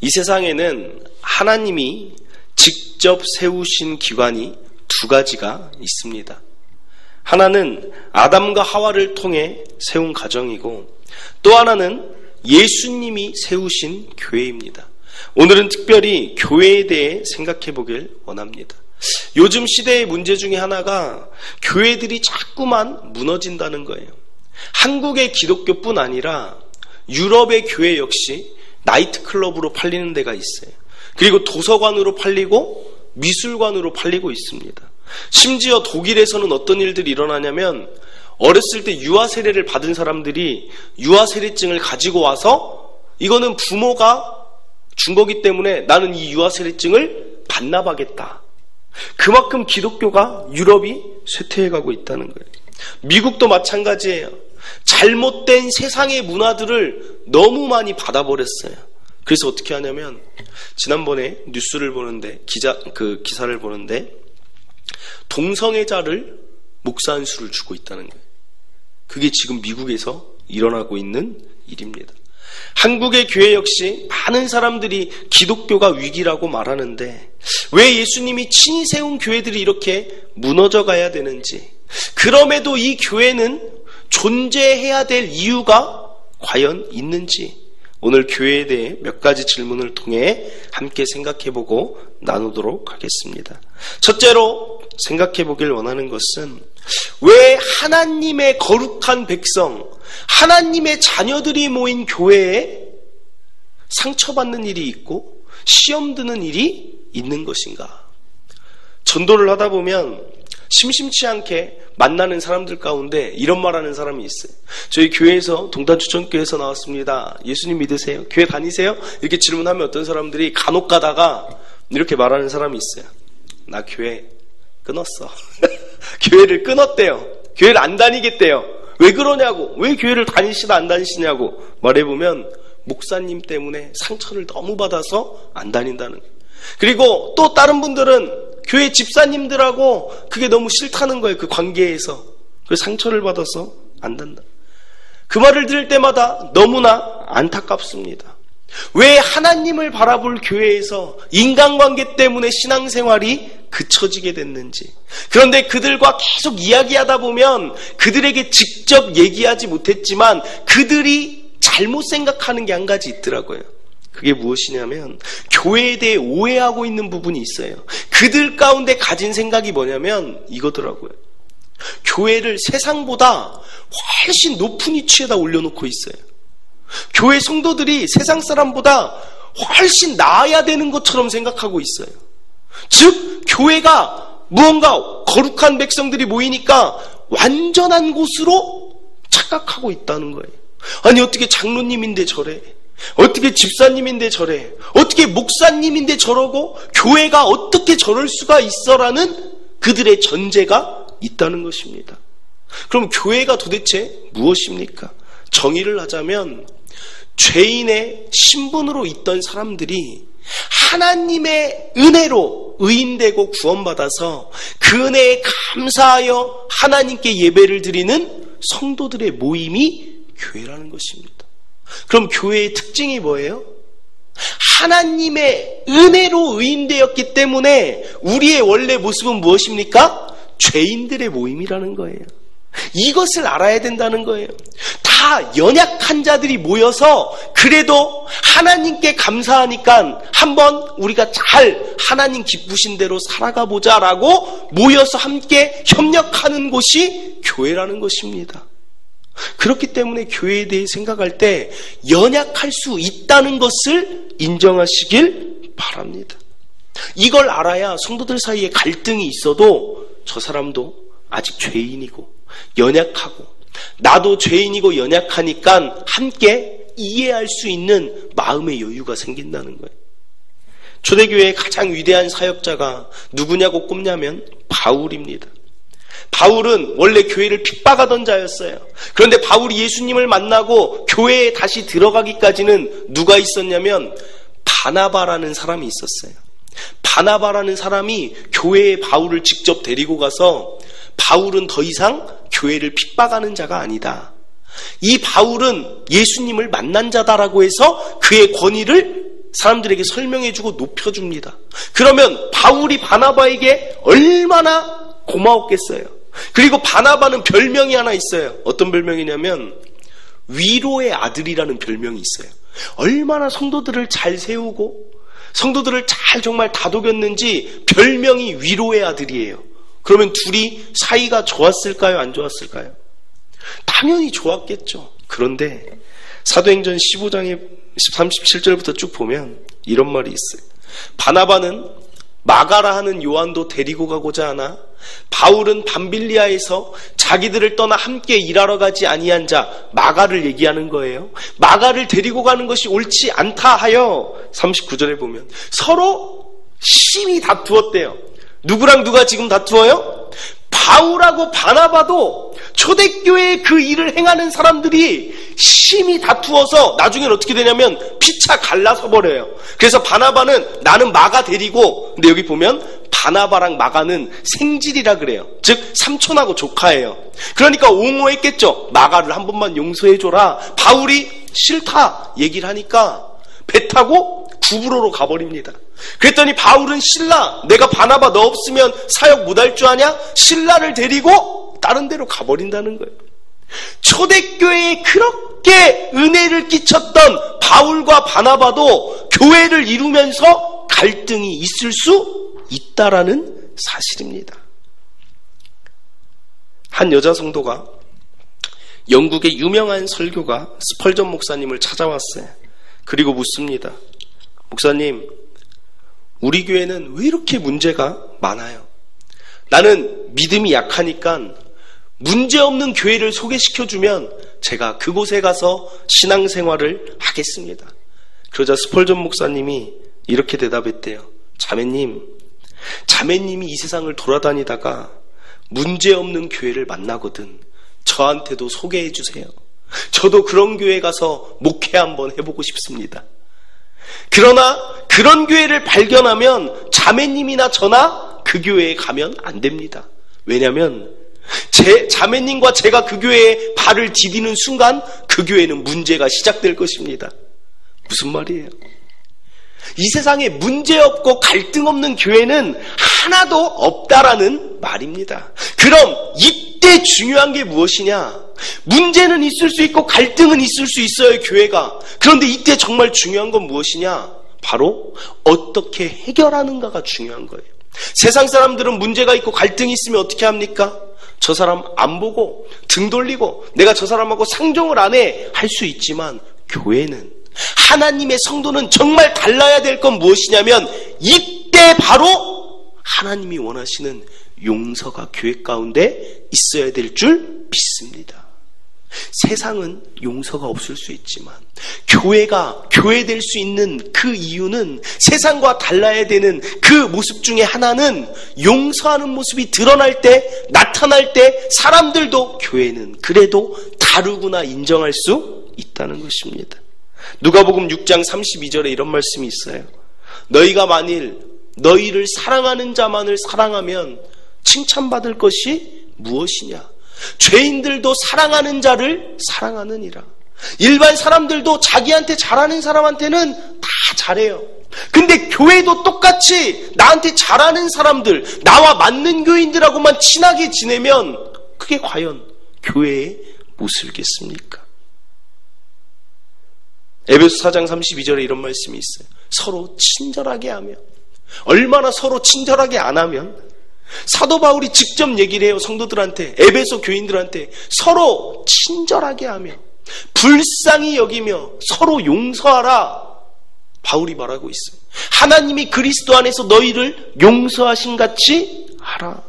이 세상에는 하나님이 직접 세우신 기관이 두 가지가 있습니다. 하나는 아담과 하와를 통해 세운 가정이고, 또 하나는 예수님이 세우신 교회입니다. 오늘은 특별히 교회에 대해 생각해 보길 원합니다. 요즘 시대의 문제 중에 하나가 교회들이 자꾸만 무너진다는 거예요. 한국의 기독교뿐 아니라 유럽의 교회 역시 나이트클럽으로 팔리는 데가 있어요. 그리고 도서관으로 팔리고 미술관으로 팔리고 있습니다. 심지어 독일에서는 어떤 일들이 일어나냐면, 어렸을 때 유아 세례를 받은 사람들이 유아 세례증을 가지고 와서 이거는 부모가 준 거기 때문에 나는 이 유아 세례증을 반납하겠다. 그만큼 기독교가 유럽이 쇠퇴해가고 있다는 거예요. 미국도 마찬가지예요. 잘못된 세상의 문화들을 너무 많이 받아버렸어요. 그래서 어떻게 하냐면, 지난번에 뉴스를 보는데, 기사를 보는데, 동성애자를 목사 한 수를 주고 있다는 거예요. 그게 지금 미국에서 일어나고 있는 일입니다. 한국의 교회 역시 많은 사람들이 기독교가 위기라고 말하는데, 왜 예수님이 친히 세운 교회들이 이렇게 무너져 가야 되는지, 그럼에도 이 교회는 존재해야 될 이유가 과연 있는지, 오늘 교회에 대해 몇 가지 질문을 통해 함께 생각해보고 나누도록 하겠습니다. 첫째로 생각해보길 원하는 것은, 왜 하나님의 거룩한 백성, 하나님의 자녀들이 모인 교회에 상처받는 일이 있고 시험 드는 일이 있는 것인가? 전도를 하다 보면 심심치 않게 만나는 사람들 가운데 이런 말하는 사람이 있어요. 저희 교회에서 동탄주천교회에서 나왔습니다. 예수님 믿으세요? 교회 다니세요? 이렇게 질문하면 어떤 사람들이 간혹 가다가 이렇게 말하는 사람이 있어요. 나 교회 끊었어. 교회를 끊었대요. 교회를 안 다니겠대요. 왜 그러냐고, 왜 교회를 다니시다 안 다니시냐고 말해보면, 목사님 때문에 상처를 너무 받아서 안 다닌다는 거예요. 그리고 또 다른 분들은 교회 집사님들하고 그게 너무 싫다는 거예요. 그 관계에서. 그래서 상처를 받아서 안 단다. 그 말을 들을 때마다 너무나 안타깝습니다. 왜 하나님을 바라볼 교회에서 인간관계 때문에 신앙생활이 그쳐지게 됐는지. 그런데 그들과 계속 이야기하다 보면 그들에게 직접 얘기하지 못했지만 그들이 잘못 생각하는 게 한 가지 있더라고요. 그게 무엇이냐면, 교회에 대해 오해하고 있는 부분이 있어요. 그들 가운데 가진 생각이 뭐냐면 이거더라고요. 교회를 세상보다 훨씬 높은 위치에다 올려놓고 있어요. 교회 성도들이 세상 사람보다 훨씬 나아야 되는 것처럼 생각하고 있어요. 즉, 교회가 무언가 거룩한 백성들이 모이니까 완전한 곳으로 착각하고 있다는 거예요. 아니, 어떻게 장로님인데 저래? 어떻게 집사님인데 저래? 어떻게 목사님인데 저러고 교회가 어떻게 저럴 수가 있어라는 그들의 전제가 있다는 것입니다. 그럼 교회가 도대체 무엇입니까? 정의를 하자면, 죄인의 신분으로 있던 사람들이 하나님의 은혜로 의인되고 구원받아서 그 은혜에 감사하여 하나님께 예배를 드리는 성도들의 모임이 교회라는 것입니다. 그럼 교회의 특징이 뭐예요? 하나님의 은혜로 의인되었기 때문에 우리의 원래 모습은 무엇입니까? 죄인들의 모임이라는 거예요. 이것을 알아야 된다는 거예요. 다 연약한 자들이 모여서 그래도 하나님께 감사하니까 한번 우리가 잘 하나님 기쁘신 대로 살아가 보자라고 모여서 함께 협력하는 곳이 교회라는 것입니다. 그렇기 때문에 교회에 대해 생각할 때 연약할 수 있다는 것을 인정하시길 바랍니다. 이걸 알아야 성도들 사이에 갈등이 있어도 저 사람도 아직 죄인이고 연약하고 나도 죄인이고 연약하니까 함께 이해할 수 있는 마음의 여유가 생긴다는 거예요. 초대교회의 가장 위대한 사역자가 누구냐고 꼽냐면 바울입니다. 바울은 원래 교회를 핍박하던 자였어요. 그런데 바울이 예수님을 만나고 교회에 다시 들어가기까지는 누가 있었냐면 바나바라는 사람이 있었어요. 바나바라는 사람이 교회에 바울을 직접 데리고 가서 바울은 더 이상 교회를 핍박하는 자가 아니다. 이 바울은 예수님을 만난 자다라고 해서 그의 권위를 사람들에게 설명해주고 높여줍니다. 그러면 바울이 바나바에게 얼마나 고마웠겠어요. 그리고 바나바는 별명이 하나 있어요. 어떤 별명이냐면 위로의 아들이라는 별명이 있어요. 얼마나 성도들을 잘 세우고 성도들을 잘 정말 다독였는지 별명이 위로의 아들이에요. 그러면 둘이 사이가 좋았을까요? 안 좋았을까요? 당연히 좋았겠죠. 그런데 사도행전 15장의 37절부터 쭉 보면 이런 말이 있어요. 바나바는 마가라 하는 요한도 데리고 가고자 하나 바울은 밤빌리아에서 자기들을 떠나 함께 일하러 가지 아니한 자 마가를 얘기하는 거예요. 마가를 데리고 가는 것이 옳지 않다 하여 39절에 보면 서로 심히 다투었대요. 누구랑 누가 지금 다투어요? 바울하고 바나바도 초대교회의 그 일을 행하는 사람들이 심히 다투어서 나중엔 어떻게 되냐면 피차 갈라서 버려요. 그래서 바나바는 나는 마가 데리고, 근데 여기 보면 바나바랑 마가는 생질이라 그래요. 즉 삼촌하고 조카예요. 그러니까 옹호했겠죠. 마가를 한 번만 용서해줘라. 바울이 싫다 얘기를 하니까 배 타고 구브로로 가버립니다. 그랬더니 바울은 신라, 내가 바나바 너 없으면 사역 못할 줄 아냐? 신라를 데리고 다른 데로 가버린다는 거예요. 초대교회에 그렇게 은혜를 끼쳤던 바울과 바나바도 교회를 이루면서 갈등이 있을 수 있다라는 사실입니다. 한 여자 성도가 영국의 유명한 설교가 스펄전 목사님을 찾아왔어요. 그리고 묻습니다. 목사님, 우리 교회는 왜 이렇게 문제가 많아요? 나는 믿음이 약하니까 문제없는 교회를 소개시켜주면 제가 그곳에 가서 신앙생활을 하겠습니다. 그러자 스펄전 목사님이 이렇게 대답했대요. 자매님이 이 세상을 돌아다니다가 문제없는 교회를 만나거든 저한테도 소개해 주세요. 저도 그런 교회 가서 목회 한번 해보고 싶습니다. 그러나 그런 교회를 발견하면 자매님이나 저나 그 교회에 가면 안 됩니다. 왜냐하면 제 자매님과 제가 그 교회에 발을 디디는 순간 그 교회는 문제가 시작될 것입니다. 무슨 말이에요? 이 세상에 문제없고 갈등 없는 교회는 하나도 없다라는 말입니다. 그럼 이때 중요한 게 무엇이냐? 문제는 있을 수 있고 갈등은 있을 수 있어요, 교회가. 그런데 이때 정말 중요한 건 무엇이냐? 바로 어떻게 해결하는가가 중요한 거예요. 세상 사람들은 문제가 있고 갈등이 있으면 어떻게 합니까? 저 사람 안 보고 등 돌리고 내가 저 사람하고 상종을 안 해 할 수 있지만 교회는, 하나님의 성도는 정말 달라야 될 건 무엇이냐면 이때 바로 하나님이 원하시는 용서가 교회 가운데 있어야 될 줄 믿습니다. 세상은 용서가 없을 수 있지만 교회가 교회될 수 있는 그 이유는, 세상과 달라야 되는 그 모습 중에 하나는 용서하는 모습이 드러날 때, 나타날 때 사람들도 교회는 그래도 다르구나 인정할 수 있다는 것입니다. 누가복음 6장 32절에 이런 말씀이 있어요. 너희가 만일 너희를 사랑하는 자만을 사랑하면 칭찬받을 것이 무엇이냐? 죄인들도 사랑하는 자를 사랑하느니라. 일반 사람들도 자기한테 잘하는 사람한테는 다 잘해요. 근데 교회도 똑같이 나한테 잘하는 사람들, 나와 맞는 교인들하고만 친하게 지내면 그게 과연 교회의 모습이겠습니까? 에베소 4장 32절에 이런 말씀이 있어요. 서로 친절하게 하며. 얼마나 서로 친절하게 안 하면, 사도 바울이 직접 얘기를 해요. 성도들한테, 에베소 교인들한테 서로 친절하게 하며 불쌍히 여기며 서로 용서하라. 바울이 말하고 있어요. 하나님이 그리스도 안에서 너희를 용서하신 같이 하라.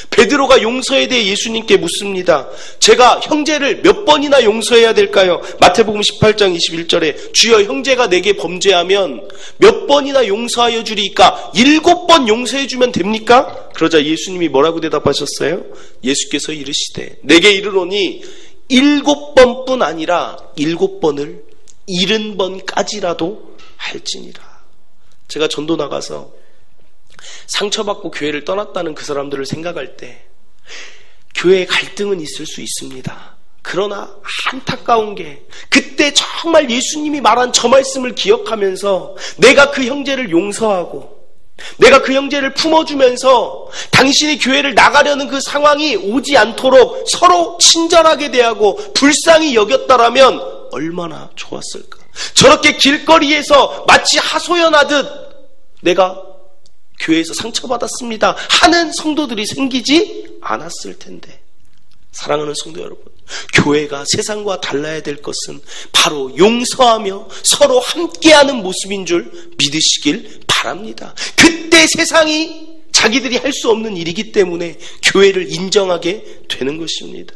베드로가 용서에 대해 예수님께 묻습니다. 제가 형제를 몇 번이나 용서해야 될까요? 마태복음 18장 21절에 주여 형제가 내게 범죄하면 몇 번이나 용서하여 주리이까? 7번 용서해 주면 됩니까? 그러자 예수님이 뭐라고 대답하셨어요? 예수께서 이르시되 내게 이르노니 7번뿐 아니라 7번을 70번까지라도 할지니라. 제가 전도 나가서 상처받고 교회를 떠났다는 그 사람들을 생각할 때 교회에 갈등은 있을 수 있습니다. 그러나 안타까운 게 그때 정말 예수님이 말한 저 말씀을 기억하면서 내가 그 형제를 용서하고 내가 그 형제를 품어주면서 당신이 교회를 나가려는 그 상황이 오지 않도록 서로 친절하게 대하고 불쌍히 여겼다라면 얼마나 좋았을까. 저렇게 길거리에서 마치 하소연하듯 내가 교회에서 상처받았습니다 하는 성도들이 생기지 않았을 텐데. 사랑하는 성도 여러분, 교회가 세상과 달라야 될 것은 바로 용서하며 서로 함께하는 모습인 줄 믿으시길 바랍니다. 그때 세상이 자기들이 할 수 없는 일이기 때문에 교회를 인정하게 되는 것입니다.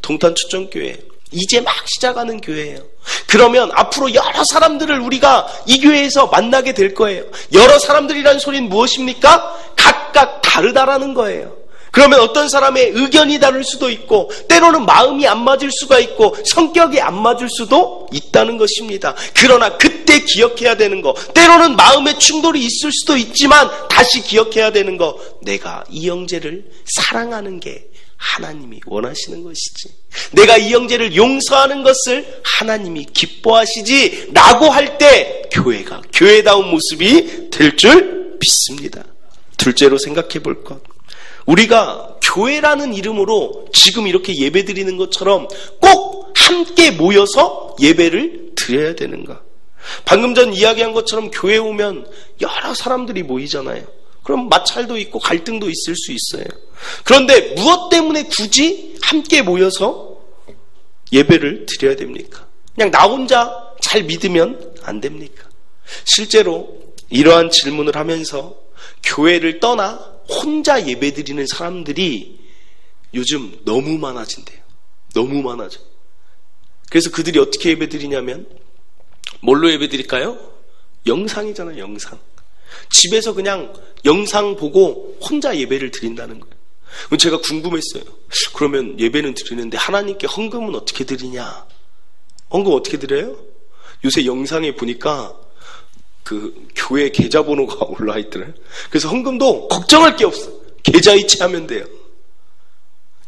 동탄초청교회 이제 막 시작하는 교회예요. 그러면 앞으로 여러 사람들을 우리가 이 교회에서 만나게 될 거예요. 여러 사람들이라는 소리는 무엇입니까? 각각 다르다라는 거예요. 그러면 어떤 사람의 의견이 다를 수도 있고 때로는 마음이 안 맞을 수가 있고 성격이 안 맞을 수도 있다는 것입니다. 그러나 그때 기억해야 되는 거, 때로는 마음의 충돌이 있을 수도 있지만 다시 기억해야 되는 거, 내가 이 형제를 사랑하는 게 하나님이 원하시는 것이지, 내가 이 형제를 용서하는 것을 하나님이 기뻐하시지 라고 할 때 교회가 교회다운 모습이 될 줄 믿습니다. 둘째로 생각해 볼 것, 우리가 교회라는 이름으로 지금 이렇게 예배 드리는 것처럼 꼭 함께 모여서 예배를 드려야 되는가? 방금 전 이야기한 것처럼 교회 오면 여러 사람들이 모이잖아요. 그럼 마찰도 있고 갈등도 있을 수 있어요. 그런데 무엇 때문에 굳이 함께 모여서 예배를 드려야 됩니까? 그냥 나 혼자 잘 믿으면 안 됩니까? 실제로 이러한 질문을 하면서 교회를 떠나 혼자 예배드리는 사람들이 요즘 너무 많아진대요. 너무 많아져. 그래서 그들이 어떻게 예배드리냐면 뭘로 예배드릴까요? 영상이잖아요. 영상. 집에서 그냥 영상 보고 혼자 예배를 드린다는 거예요. 그럼 제가 궁금했어요. 그러면 예배는 드리는데 하나님께 헌금은 어떻게 드리냐? 헌금 어떻게 드려요? 요새 영상에 보니까 그 교회 계좌번호가 올라와 있더래요. 그래서 헌금도 걱정할 게 없어. 계좌 이체하면 돼요.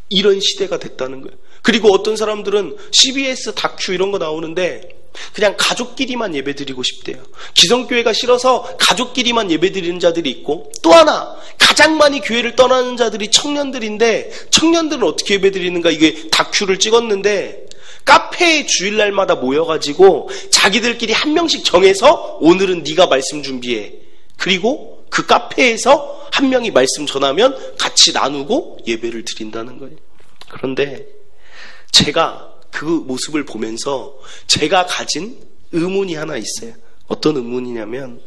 이런 시대가 됐다는 거예요. 그리고 어떤 사람들은 CBS 다큐 이런 거 나오는데 그냥 가족끼리만 예배드리고 싶대요. 기성교회가 싫어서 가족끼리만 예배드리는 자들이 있고, 또 하나 가장 많이 교회를 떠나는 자들이 청년들인데, 청년들은 어떻게 예배드리는가, 이게 다큐를 찍었는데 카페에 주일날마다 모여가지고 자기들끼리 한 명씩 정해서 오늘은 네가 말씀 준비해. 그리고 그 카페에서 한 명이 말씀 전하면 같이 나누고 예배를 드린다는 거예요. 그런데 제가 그 모습을 보면서 제가 가진 의문이 하나 있어요. 어떤 의문이냐면,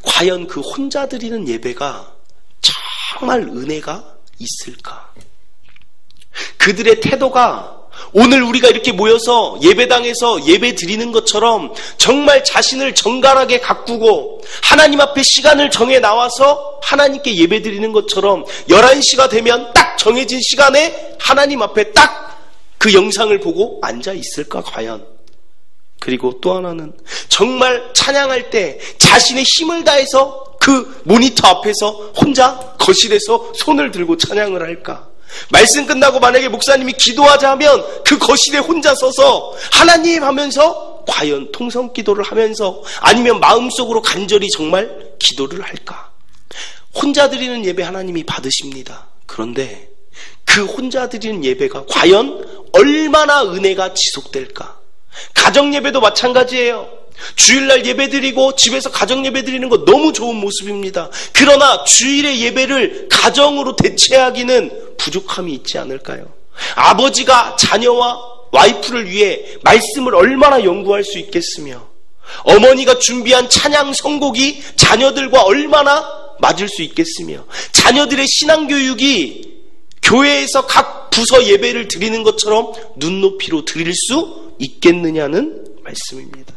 과연 그 혼자 드리는 예배가 정말 은혜가 있을까? 그들의 태도가 오늘 우리가 이렇게 모여서 예배당에서 예배 드리는 것처럼 정말 자신을 정갈하게 가꾸고 하나님 앞에 시간을 정해 나와서 하나님께 예배 드리는 것처럼 11시가 되면 딱 정해진 시간에 하나님 앞에 딱 그 영상을 보고 앉아 있을까 과연? 그리고 또 하나는 정말 찬양할 때 자신의 힘을 다해서 그 모니터 앞에서 혼자 거실에서 손을 들고 찬양을 할까? 말씀 끝나고 만약에 목사님이 기도하자 하면 그 거실에 혼자 서서 하나님 하면서 과연 통성 기도를 하면서 아니면 마음속으로 간절히 정말 기도를 할까? 혼자 드리는 예배 하나님이 받으십니다. 그런데 그 혼자 드리는 예배가 과연 얼마나 은혜가 지속될까? 가정 예배도 마찬가지예요. 주일날 예배 드리고 집에서 가정 예배 드리는 거 너무 좋은 모습입니다. 그러나 주일의 예배를 가정으로 대체하기는 부족함이 있지 않을까요? 아버지가 자녀와 와이프를 위해 말씀을 얼마나 연구할 수 있겠으며, 어머니가 준비한 찬양 선곡이 자녀들과 얼마나 맞을 수 있겠으며, 자녀들의 신앙교육이 교회에서 각 부서 예배를 드리는 것처럼 눈높이로 드릴 수 있겠느냐는 말씀입니다.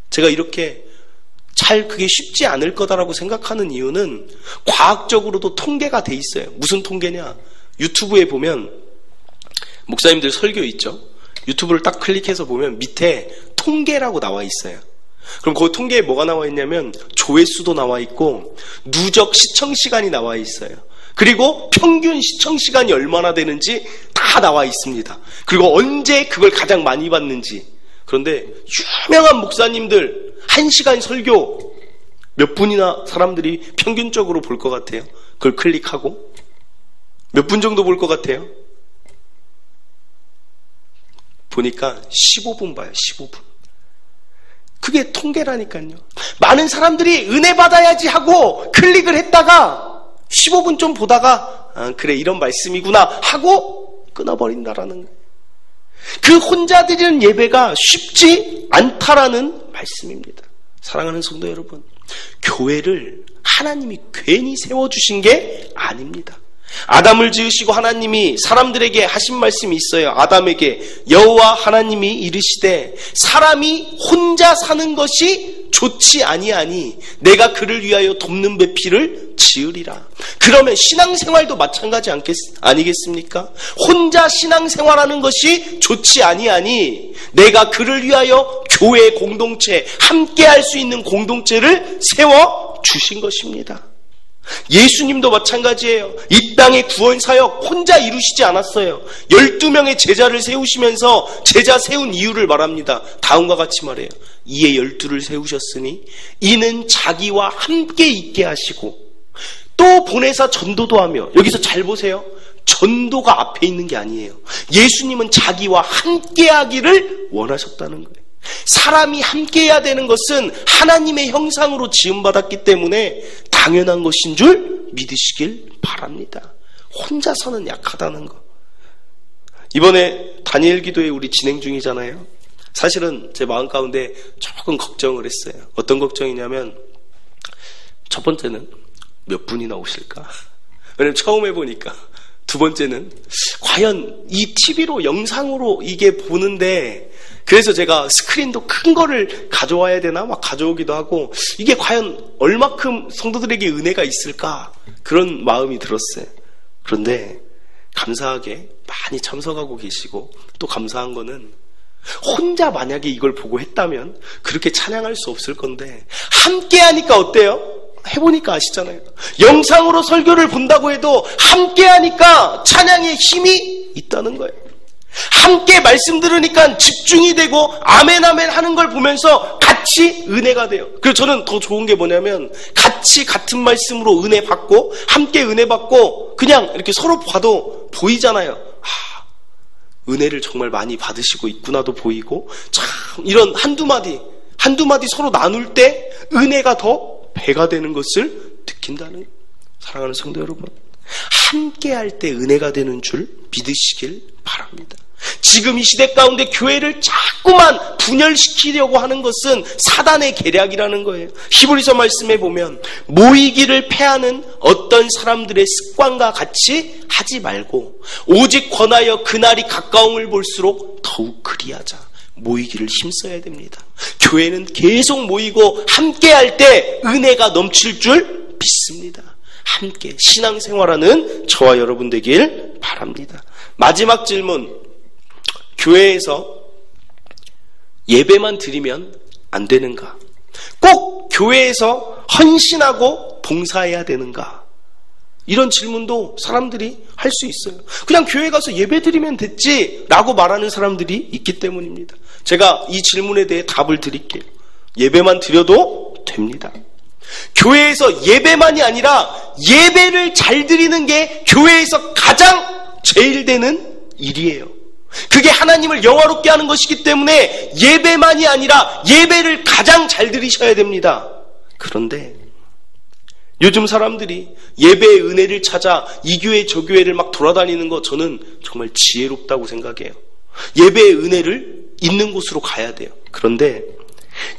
제가 이렇게 그게 쉽지 않을 거다라고 생각하는 이유는 과학적으로도 통계가 돼 있어요. 무슨 통계냐? 유튜브에 보면 목사님들 설교 있죠? 유튜브를 딱 클릭해서 보면 밑에 통계라고 나와 있어요. 그럼 그 통계에 뭐가 나와 있냐면 조회수도 나와 있고 누적 시청 시간이 나와 있어요. 그리고 평균 시청 시간이 얼마나 되는지 다 나와 있습니다. 그리고 언제 그걸 가장 많이 봤는지. 그런데 유명한 목사님들 1시간 설교 몇 분이나 사람들이 평균적으로 볼 것 같아요? 그걸 클릭하고 몇 분 정도 볼 것 같아요? 보니까 15분 봐요. 15분. 그게 통계라니까요. 많은 사람들이 은혜 받아야지 하고 클릭을 했다가 15분 좀 보다가 그래 이런 말씀이구나 하고 끊어버린다라는 거예요. 그 혼자 드리는 예배가 쉽지 않다라는 말씀입니다. 사랑하는 성도 여러분, 교회를 하나님이 괜히 세워주신 게 아닙니다. 아담을 지으시고 하나님이 사람들에게 하신 말씀이 있어요. 아담에게 여호와 하나님이 이르시되 사람이 혼자 사는 것이 좋지 아니하니 내가 그를 위하여 돕는 배필을 지으리라. 그러면 신앙생활도 마찬가지 아니겠습니까? 혼자 신앙생활하는 것이 좋지 아니하니 내가 그를 위하여 교회 공동체, 함께할 수 있는 공동체를 세워주신 것입니다. 예수님도 마찬가지예요. 이 땅의 구원사역 혼자 이루시지 않았어요. 12명의 제자를 세우시면서 제자 세운 이유를 말합니다. 다음과 같이 말해요. 이에 12를 세우셨으니 이는 자기와 함께 있게 하시고 또 보내사 전도도 하며. 여기서 잘 보세요. 전도가 앞에 있는 게 아니에요. 예수님은 자기와 함께 하기를 원하셨다는 거예요. 사람이 함께해야 되는 것은 하나님의 형상으로 지음받았기 때문에 당연한 것인 줄 믿으시길 바랍니다. 혼자서는 약하다는 거. 이번에 다니엘 기도회 우리 진행 중이잖아요. 사실은 제 마음 가운데 조금 걱정을 했어요. 어떤 걱정이냐면 첫 번째는 몇 분이나 오실까? 왜냐면 처음 해보니까. 두 번째는 과연 이 TV로 영상으로 이게 보는데 그래서 제가 스크린도 큰 거를 가져와야 되나 막 가져오기도 하고 이게 과연 얼마큼 성도들에게 은혜가 있을까 그런 마음이 들었어요. 그런데 감사하게 많이 참석하고 계시고 또 감사한 거는 혼자 만약에 이걸 보고 했다면 그렇게 찬양할 수 없을 건데 함께 하니까 어때요? 해보니까 아시잖아요. 영상으로 설교를 본다고 해도 함께 하니까 찬양의 힘이 있다는 거예요. 함께 말씀 들으니까 집중이 되고 아멘 아멘 하는 걸 보면서 같이 은혜가 돼요. 그래서 저는 더 좋은 게 뭐냐면 같이 같은 말씀으로 은혜 받고 함께 은혜 받고 그냥 이렇게 서로 봐도 보이잖아요. 은혜를 정말 많이 받으시고 있구나도 보이고 참 이런 한두 마디 서로 나눌 때 은혜가 더 배가 되는 것을 느낀다는. 사랑하는 성도 여러분, 함께 할 때 은혜가 되는 줄 믿으시길 바랍니다. 지금 이 시대 가운데 교회를 자꾸만 분열시키려고 하는 것은 사단의 계략이라는 거예요. 히브리서 말씀에 보면 모이기를 패하는 어떤 사람들의 습관과 같이 하지 말고 오직 권하여 그날이 가까움을 볼수록 더욱 그리하자. 모이기를 힘써야 됩니다. 교회는 계속 모이고 함께 할 때 은혜가 넘칠 줄 믿습니다. 함께 신앙생활하는 저와 여러분 되길 바랍니다. 마지막 질문. 교회에서 예배만 드리면 안 되는가? 꼭 교회에서 헌신하고 봉사해야 되는가? 이런 질문도 사람들이 할 수 있어요. 그냥 교회 가서 예배 드리면 됐지 라고 말하는 사람들이 있기 때문입니다. 제가 이 질문에 대해 답을 드릴게요. 예배만 드려도 됩니다. 교회에서 예배만이 아니라 예배를 잘 드리는 게 교회에서 가장 제일 되는 일이에요. 그게 하나님을 영화롭게 하는 것이기 때문에 예배만이 아니라 예배를 가장 잘 드리셔야 됩니다. 그런데 요즘 사람들이 예배의 은혜를 찾아 이 교회 저 교회를 막 돌아다니는 거 저는 정말 지혜롭다고 생각해요. 예배의 은혜를 있는 곳으로 가야 돼요. 그런데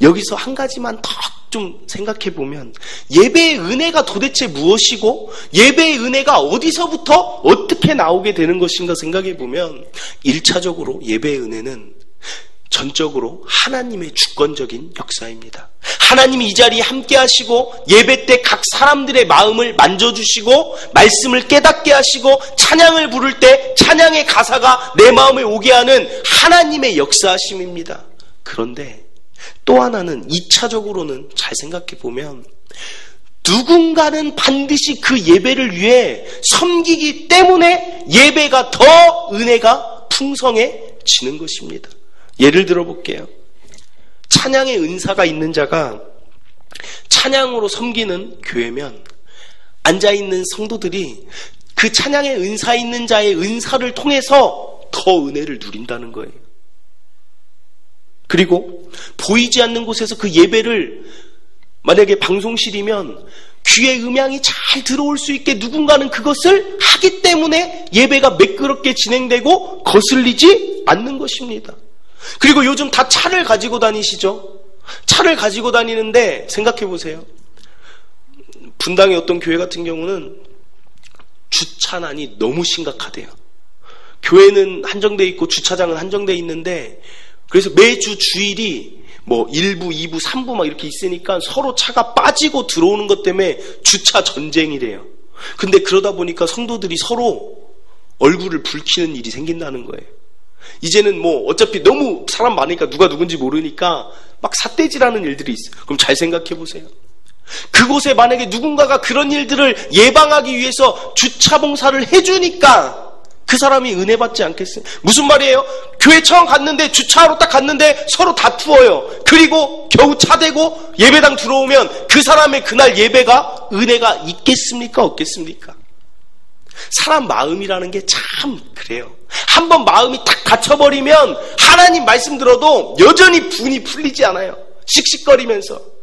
여기서 한 가지만 더 좀 생각해 보면 예배의 은혜가 도대체 무엇이고 예배의 은혜가 어디서부터 어떻게 나오게 되는 것인가 생각해 보면 1차적으로 예배의 은혜는 전적으로 하나님의 주권적인 역사입니다. 하나님이 이 자리에 함께 하시고 예배 때 각 사람들의 마음을 만져주시고 말씀을 깨닫게 하시고 찬양을 부를 때 찬양의 가사가 내 마음에 오게 하는 하나님의 역사하심입니다. 그런데 또 하나는 2차적으로는 잘 생각해 보면 누군가는 반드시 그 예배를 위해 섬기기 때문에 예배가 더 은혜가 풍성해지는 것입니다. 예를 들어 볼게요. 찬양의 은사가 있는 자가 찬양으로 섬기는 교회면 앉아있는 성도들이 그 찬양의 은사 있는 자의 은사를 통해서 더 은혜를 누린다는 거예요. 그리고 보이지 않는 곳에서 그 예배를 만약에 방송실이면 귀에 음향이 잘 들어올 수 있게 누군가는 그것을 하기 때문에 예배가 매끄럽게 진행되고 거슬리지 않는 것입니다. 그리고 요즘 다 차를 가지고 다니시죠? 차를 가지고 다니는데 생각해 보세요. 분당의 어떤 교회 같은 경우는 주차난이 너무 심각하대요. 교회는 한정돼 있고 주차장은 한정돼 있는데 그래서 매주 주일이 뭐 1부, 2부, 3부 막 이렇게 있으니까 서로 차가 빠지고 들어오는 것 때문에 주차 전쟁이래요. 근데 그러다 보니까 성도들이 서로 얼굴을 붉히는 일이 생긴다는 거예요. 이제는 뭐 어차피 너무 사람 많으니까 누가 누군지 모르니까 막 삿대질하는 일들이 있어요. 그럼 잘 생각해 보세요. 그곳에 만약에 누군가가 그런 일들을 예방하기 위해서 주차 봉사를 해주니까 그 사람이 은혜 받지 않겠어요? 무슨 말이에요? 교회 처음 갔는데 주차하러 딱 갔는데 서로 다투어요. 그리고 겨우 차 대고 예배당 들어오면 그 사람의 그날 예배가 은혜가 있겠습니까? 없겠습니까? 사람 마음이라는 게 참 그래요. 한번 마음이 딱 갇혀버리면 하나님 말씀 들어도 여전히 분이 풀리지 않아요. 씩씩거리면서.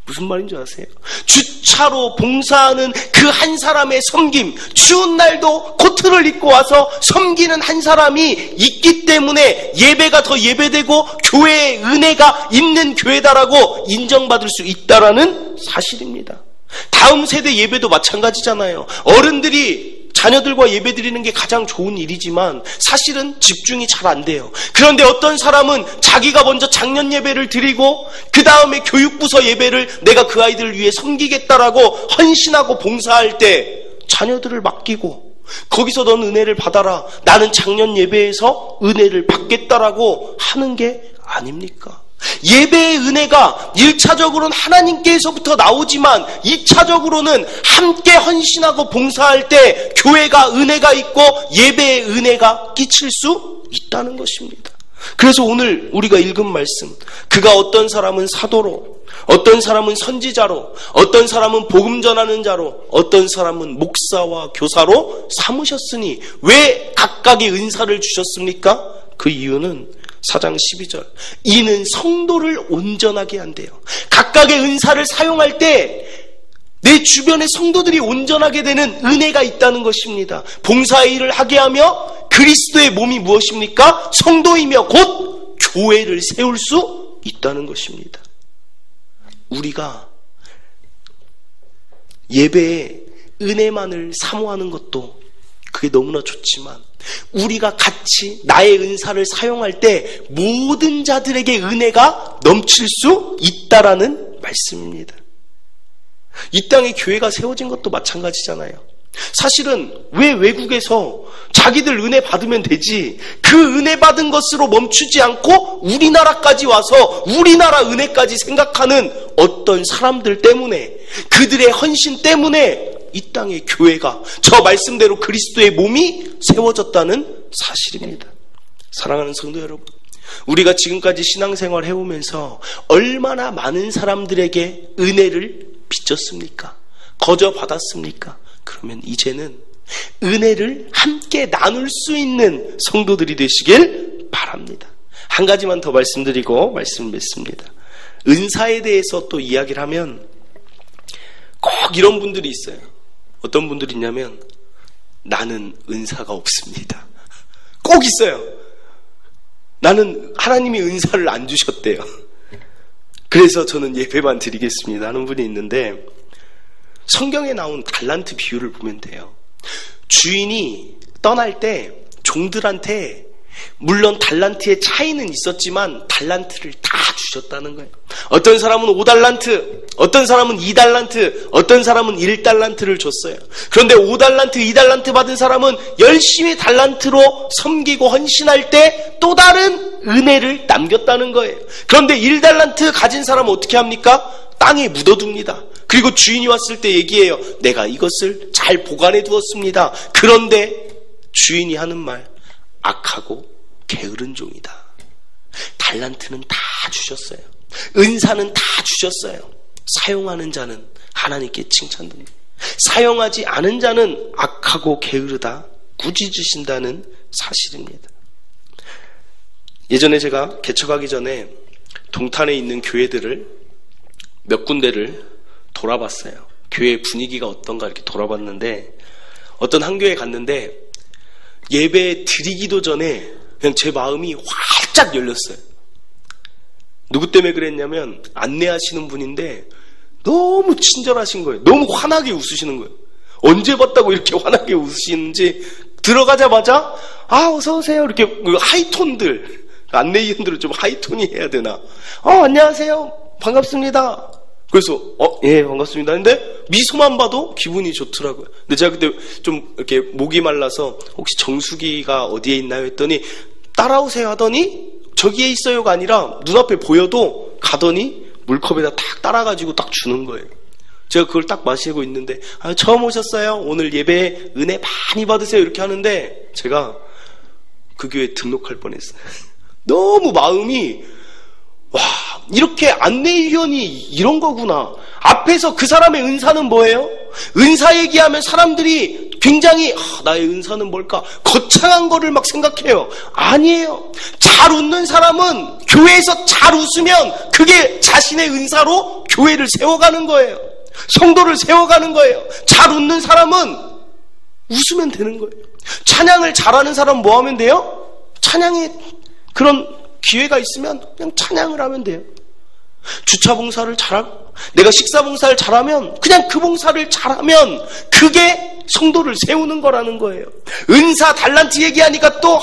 무슨 말인지 아세요? 주차로 봉사하는 그 한 사람의 섬김, 추운 날도 코트를 입고 와서 섬기는 한 사람이 있기 때문에 예배가 더 예배되고 교회의 은혜가 있는 교회다라고 인정받을 수 있다라는 사실입니다. 다음 세대 예배도 마찬가지잖아요. 어른들이 자녀들과 예배 드리는 게 가장 좋은 일이지만 사실은 집중이 잘 안 돼요. 그런데 어떤 사람은 자기가 먼저 장년 예배를 드리고 그 다음에 교육부서 예배를 내가 그 아이들을 위해 섬기겠다라고 헌신하고 봉사할 때 자녀들을 맡기고 거기서 넌 은혜를 받아라. 나는 장년 예배에서 은혜를 받겠다라고 하는 게 아닙니까? 예배의 은혜가 1차적으로는 하나님께서부터 나오지만 2차적으로는 함께 헌신하고 봉사할 때 교회가 은혜가 있고 예배의 은혜가 끼칠 수 있다는 것입니다. 그래서 오늘 우리가 읽은 말씀, 그가 어떤 사람은 사도로, 어떤 사람은 선지자로, 어떤 사람은 복음 전하는 자로, 어떤 사람은 목사와 교사로 삼으셨으니 왜 각각의 은사를 주셨습니까? 그 이유는 4장 12절 이는 성도를 온전하게 한대요. 각각의 은사를 사용할 때 내 주변의 성도들이 온전하게 되는 은혜가 있다는 것입니다. 봉사의 일을 하게 하며 그리스도의 몸이 무엇입니까? 성도이며 곧 교회를 세울 수 있다는 것입니다. 우리가 예배에 은혜만을 사모하는 것도 그게 너무나 좋지만 우리가 같이 나의 은사를 사용할 때 모든 자들에게 은혜가 넘칠 수 있다라는 말씀입니다. 이 땅에 교회가 세워진 것도 마찬가지잖아요. 사실은 왜 외국에서 자기들 은혜 받으면 되지 그 은혜 받은 것으로 멈추지 않고 우리나라까지 와서 우리나라 은혜까지 생각하는 어떤 사람들 때문에 그들의 헌신 때문에 이 땅의 교회가 저 말씀대로 그리스도의 몸이 세워졌다는 사실입니다. 사랑하는 성도 여러분, 우리가 지금까지 신앙생활 해오면서 얼마나 많은 사람들에게 은혜를 빚졌습니까? 거저 받았습니까? 그러면 이제는 은혜를 함께 나눌 수 있는 성도들이 되시길 바랍니다. 한 가지만 더 말씀드리고 말씀을 맺습니다. 은사에 대해서 또 이야기를 하면 꼭 이런 분들이 있어요. 어떤 분들이 있냐면 나는 은사가 없습니다. 꼭 있어요. 나는 하나님이 은사를 안 주셨대요. 그래서 저는 예배만 드리겠습니다 하는 분이 있는데 성경에 나온 달란트 비유를 보면 돼요. 주인이 떠날 때 종들한테 물론 달란트의 차이는 있었지만 달란트를 다 주셨다는 거예요. 어떤 사람은 5달란트, 어떤 사람은 2달란트, 어떤 사람은 1달란트를 줬어요. 그런데 5달란트, 2달란트 받은 사람은 열심히 달란트로 섬기고 헌신할 때 또 다른 은혜를 남겼다는 거예요. 그런데 1달란트 가진 사람은 어떻게 합니까? 땅에 묻어둡니다. 그리고 주인이 왔을 때 얘기해요. 내가 이것을 잘 보관해 두었습니다. 그런데 주인이 하는 말, 악하고 게으른 종이다. 달란트는 다 주셨어요. 은사는 다 주셨어요. 사용하는 자는 하나님께 칭찬됩니다. 사용하지 않은 자는 악하고 게으르다, 꾸짖으신다는 사실입니다. 예전에 제가 개척하기 전에 동탄에 있는 교회들을 몇 군데를 돌아봤어요. 교회 분위기가 어떤가 이렇게 돌아봤는데, 어떤 한 교회 갔는데 예배 드리기도 전에 그냥 제 마음이 활짝 열렸어요. 누구 때문에 그랬냐면 안내하시는 분인데 너무 친절하신 거예요. 너무 환하게 웃으시는 거예요. 언제 봤다고 이렇게 환하게 웃으시는지. 들어가자마자 어서 오세요 이렇게 하이톤들, 안내위원들은 좀 하이톤이 해야 되나, 안녕하세요 반갑습니다. 그래서 예 반갑습니다 근데 미소만 봐도 기분이 좋더라고요. 근데 제가 그때 좀 이렇게 목이 말라서 혹시 정수기가 어디에 있나요 했더니 따라오세요 하더니 저기에 있어요가 아니라 눈앞에 보여도 가더니 물컵에다 딱 따라가지고 딱 주는 거예요. 제가 그걸 딱 마시고 있는데 처음 오셨어요? 오늘 예배에 은혜 많이 받으세요 이렇게 하는데 제가 그 교회에 등록할 뻔했어요. 너무 마음이 이렇게 안내위원이 이런 거구나. 앞에서 그 사람의 은사는 뭐예요? 은사 얘기하면 사람들이 굉장히 나의 은사는 뭘까? 거창한 거를 막 생각해요. 아니에요. 잘 웃는 사람은 교회에서 잘 웃으면 그게 자신의 은사로 교회를 세워가는 거예요. 성도를 세워가는 거예요. 잘 웃는 사람은 웃으면 되는 거예요. 찬양을 잘하는 사람은 뭐 하면 돼요? 찬양에 그런 기회가 있으면 그냥 찬양을 하면 돼요. 주차 봉사를 잘하고 내가 식사 봉사를 잘하면 그냥 그 봉사를 잘하면 그게 성도를 세우는 거라는 거예요. 은사 달란트 얘기하니까 또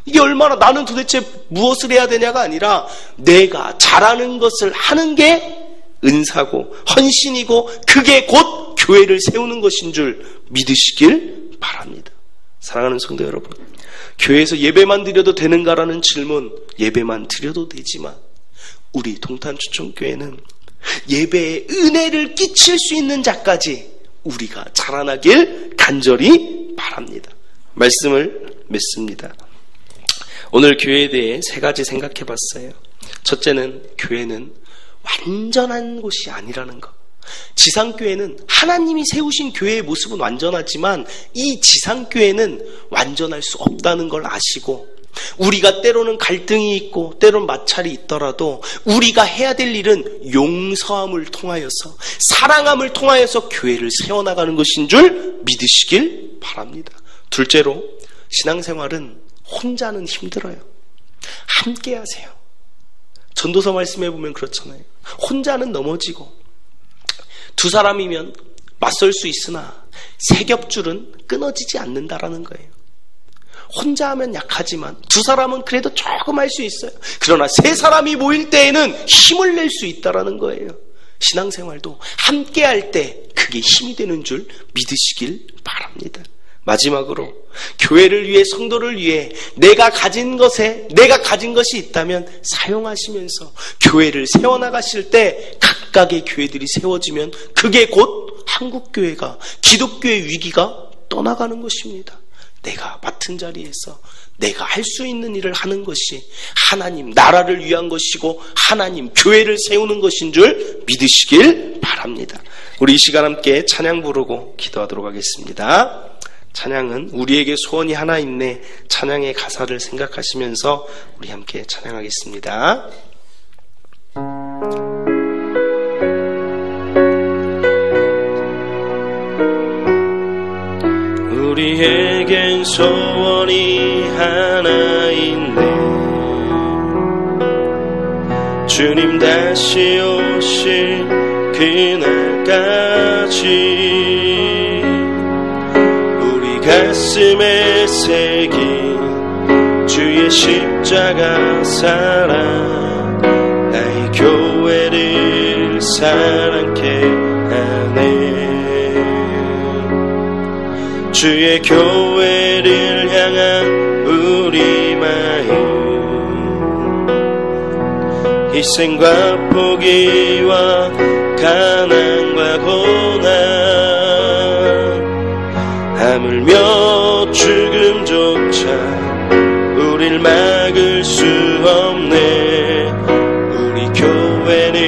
이게 얼마나 나는 도대체 무엇을 해야 되냐가 아니라 내가 잘하는 것을 하는 게 은사고 헌신이고 그게 곧 교회를 세우는 것인 줄 믿으시길 바랍니다. 사랑하는 성도 여러분, 교회에서 예배만 드려도 되는가라는 질문, 예배만 드려도 되지만 우리 동탄초청교회는 예배에 은혜를 끼칠 수 있는 자까지 우리가 자라나길 간절히 바랍니다. 말씀을 맺습니다. 오늘 교회에 대해 3가지 생각해 봤어요. 첫째는 교회는 완전한 곳이 아니라는 것. 지상교회는 하나님이 세우신 교회의 모습은 완전하지만 이 지상교회는 완전할 수 없다는 걸 아시고, 우리가 때로는 갈등이 있고 때로는 마찰이 있더라도 우리가 해야 될 일은 용서함을 통하여서 사랑함을 통하여서 교회를 세워나가는 것인 줄 믿으시길 바랍니다. 둘째로, 신앙생활은 혼자는 힘들어요. 함께 하세요. 전도서 말씀해 보면 그렇잖아요. 혼자는 넘어지고 2사람이면 맞설 수 있으나 3겹줄은 끊어지지 않는다라는 거예요. 혼자 하면 약하지만 2사람은 그래도 조금 할 수 있어요. 그러나 3사람이 모일 때에는 힘을 낼 수 있다라는 거예요. 신앙생활도 함께 할 때 그게 힘이 되는 줄 믿으시길 바랍니다. 마지막으로, 교회를 위해, 성도를 위해 내가 가진 것이 있다면 사용하시면서 교회를 세워나가실 때 각각의 교회들이 세워지면 그게 곧 한국교회가, 기독교의 위기가 떠나가는 것입니다. 내가 맡은 자리에서 내가 할 수 있는 일을 하는 것이 하나님 나라를 위한 것이고 하나님 교회를 세우는 것인 줄 믿으시길 바랍니다. 우리 이 시간 함께 찬양 부르고 기도하도록 하겠습니다. 찬양은 우리에게 소원이 하나 있네, 찬양의 가사를 생각하시면서 우리 함께 찬양하겠습니다. 우리에겐 소원이 하나 있네, 주님 다시 오실 그날까지 가슴에 새긴 주의 십자가 사랑 나의 교회를 사랑케 하네. 주의 교회를 향한 우리 마음 희생과 포기와 가난과 고난 하물며 죽음조차 우릴 막을 수 없네. 우리 교회는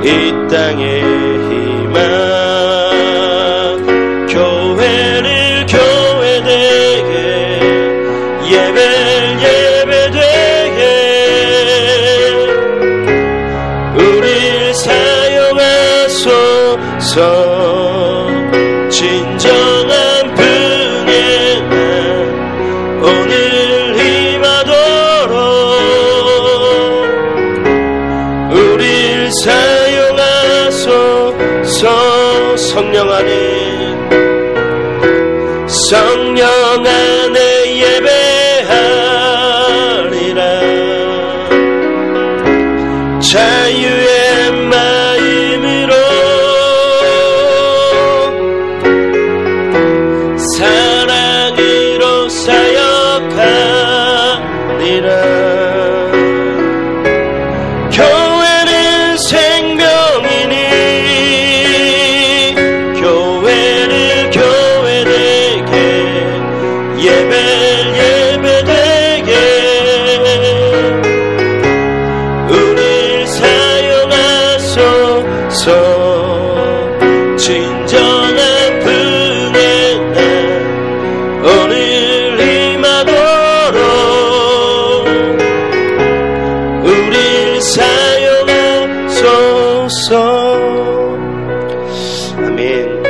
이 땅의 희망 교회를 교회되게 예배를 예배되게 우릴 사용하소서. 진정한 분의 날 오늘 임하도록 우릴 사용하소서. 성령 안에 예배하리라. 자유의 마음으로 사랑으로 사역하리라. 교회는 생명이니 교회를 교회되게 예배를 예배되게 우릴 사용하소서. 진정한 분의 날 오늘 임하도록 우릴 사용하소서. 아멘.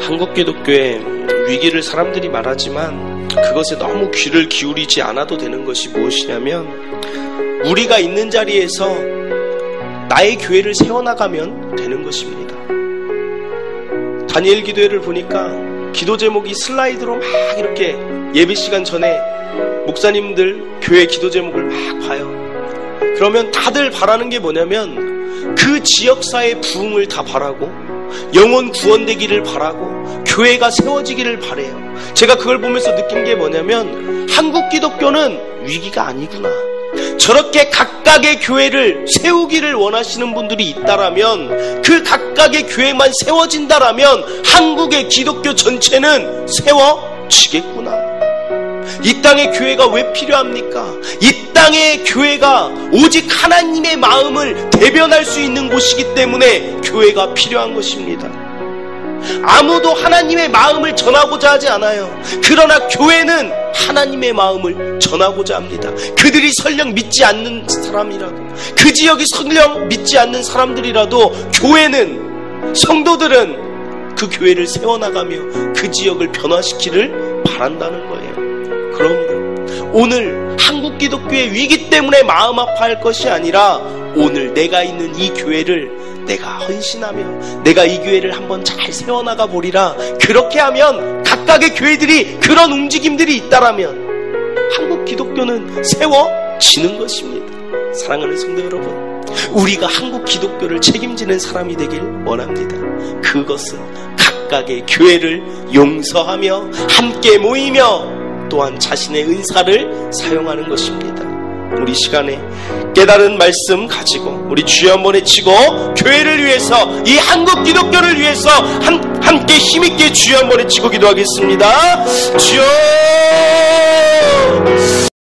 한국기독교의 위기를 사람들이 말하지만 그것에 너무 귀를 기울이지 않아도 되는 것이 무엇이냐면 우리가 있는 자리에서 나의 교회를 세워나가면 되는 것입니다. 다니엘 기도회를 보니까 기도 제목이 슬라이드로 막 이렇게 예배 시간 전에 목사님들 교회 기도 제목을 막 봐요. 그러면 다들 바라는 게 뭐냐면 그 지역사의 부흥을 다 바라고 영혼 구원되기를 바라고 교회가 세워지기를 바래요. 제가 그걸 보면서 느낀 게 뭐냐면 한국 기독교는 위기가 아니구나. 저렇게 각각의 교회를 세우기를 원하시는 분들이 있다라면 그 각각의 교회만 세워진다라면 한국의 기독교 전체는 세워지겠구나. 이 땅의 교회가 왜 필요합니까? 이 땅의 교회가 오직 하나님의 마음을 대변할 수 있는 곳이기 때문에 교회가 필요한 것입니다. 아무도 하나님의 마음을 전하고자 하지 않아요. 그러나 교회는 하나님의 마음을 전하고자 합니다. 그들이 설령 믿지 않는 사람이라도, 그 지역이 설령 믿지 않는 사람들이라도 교회는, 성도들은 그 교회를 세워나가며 그 지역을 변화시키를 바란다는 거예요. 그러므로 오늘 한국 기독교의 위기 때문에 마음 아파할 것이 아니라 오늘 내가 있는 이 교회를 내가 헌신하며 내가 이 교회를 한번 잘 세워나가 보리라. 그렇게 하면 각각의 교회들이 그런 움직임들이 있다라면 한국 기독교는 세워지는 것입니다. 사랑하는 성도 여러분, 우리가 한국 기독교를 책임지는 사람이 되길 원합니다. 그것은 각각의 교회를 용서하며 함께 모이며 또한 자신의 은사를 사용하는 것입니다. 우리 시간에 깨달은 말씀 가지고 우리 주여 한번 외치고 교회를 위해서, 이 한국 기독교를 위해서 함께 힘있게 주여 한번 외치고 기도하겠습니다. 주여